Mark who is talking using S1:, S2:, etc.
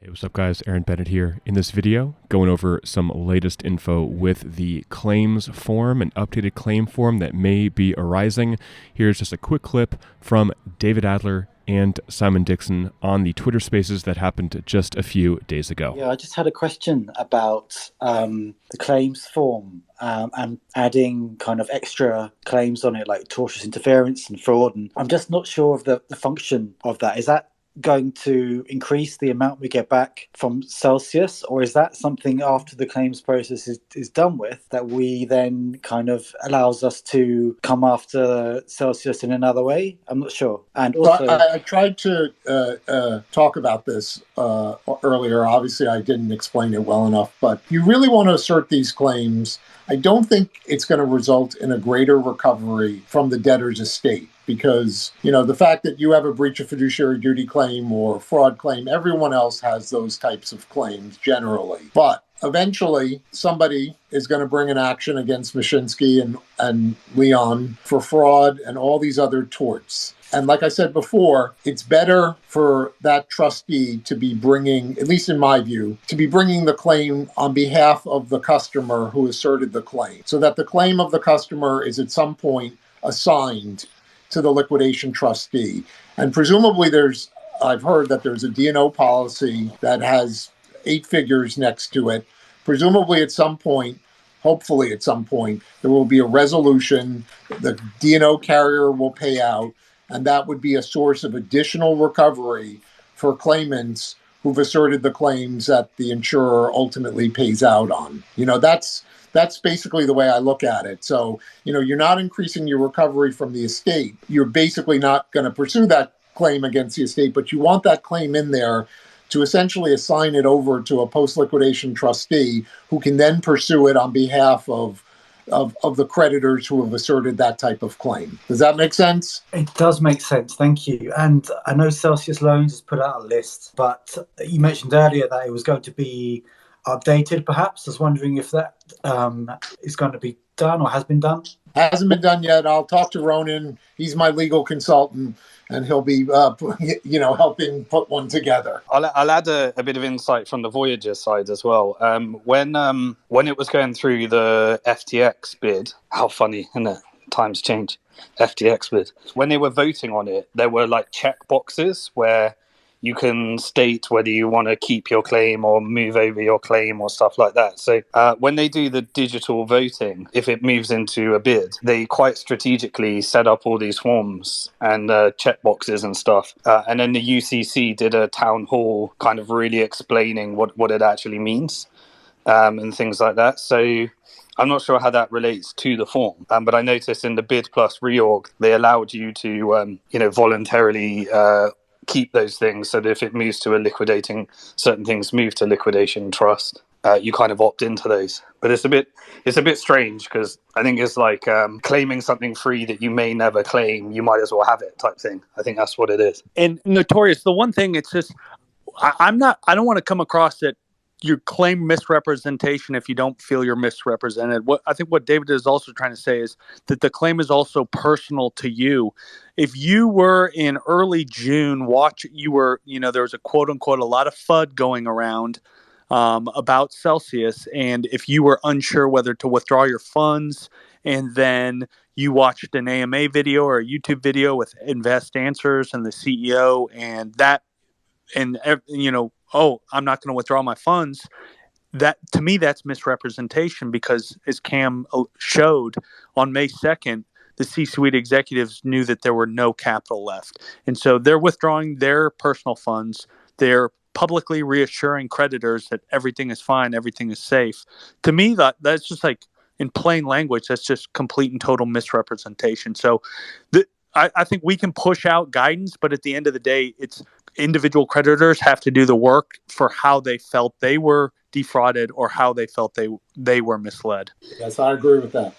S1: Hey, what's up guys? Aaron Bennett here. In this video, going over some latest info with the claims form, an updated claim form that may be arising. Here's just a quick clip from David Adler and Simon Dixon on the Twitter Spaces that happened just a few days ago.
S2: Yeah, I just had a question about the claims form and adding kind of extra claims on it, like tortious interference and fraud. And I'm just not sure of the function of that. Is that going to increase the amount we get back from Celsius, or is that something after the claims process is done with that we then kind of allows us to come after Celsius in another way? I'm not sure. And also,
S3: I tried to talk about this earlier. Obviously, I didn't explain it well enough, but you really want to assert these claims. I don't think it's going to result in a greater recovery from the debtor's estate. Because, the fact that you have a breach of fiduciary duty claim or fraud claim, everyone else has those types of claims generally. But eventually, somebody is going to bring an action against Mashinsky and Leon for fraud and all these other torts. And like I said before, it's better for that trustee to be bringing, at least in my view, to be bringing the claim on behalf of the customer who asserted the claim, so that the claim of the customer is at some point assigned to the liquidation trustee. And presumably I've heard that there's a D&O policy that has 8 figures next to it. Presumably at some point, hopefully at some point, there will be a resolution, the D&O carrier will pay out, and that would be a source of additional recovery for claimants who've asserted the claims that the insurer ultimately pays out on. That's basically the way I look at it. So, you're not increasing your recovery from the estate. You're basically not going to pursue that claim against the estate, but you want that claim in there to essentially assign it over to a post-liquidation trustee who can then pursue it on behalf of the creditors who have asserted that type of claim. Does that make sense?
S2: it does make sense, thank you. And I know Celsius Loans has put out a list, but you mentioned earlier that it was going to be updated, perhaps. I was wondering if that is going to be done or has been done.
S3: Hasn't been done yet. I'll talk to Ronan. He's my legal consultant, and he'll be, helping put one together.
S4: I'll add a bit of insight from the Voyager side as well. When it was going through the FTX bid, how funny, isn't it? Times change. FTX bid. When they were voting on it, there were like check boxes where you can state whether you want to keep your claim or move over your claim or stuff like that. So when they do the digital voting, if it moves into a bid, they quite strategically set up all these forms and check boxes and stuff. And then the UCC did a town hall kind of really explaining what it actually means and things like that. So I'm not sure how that relates to the form, but I noticed in the bid plus reorg, they allowed you to, voluntarily keep those things, so that if it moves to certain things move to liquidation trust, you kind of opt into those. But it's a bit strange, because I think it's like claiming something free that you may never claim, you might as well have it type thing. I think that's what it is.
S5: And Notorious, the one thing, it's just, I don't want to come across that you claim misrepresentation if you don't feel you're misrepresented. What I think what David is also trying to say is that the claim is also personal to you. If you were in early June, there was a quote unquote a lot of FUD going around about Celsius, and if you were unsure whether to withdraw your funds, and then you watched an AMA video or a YouTube video with Invest Answers and the CEO, oh, I'm not going to withdraw my funds. That, to me, that's misrepresentation, because as Cam showed on May 2nd, the C-suite executives knew that there were no capital left. And so they're withdrawing their personal funds. They're publicly reassuring creditors that everything is fine, everything is safe. To me, that's just like, in plain language, that's just complete and total misrepresentation. So I think we can push out guidance, but at the end of the day, it's individual creditors have to do the work for how they felt they were defrauded or how they felt they were misled.
S3: Yes, I agree with that.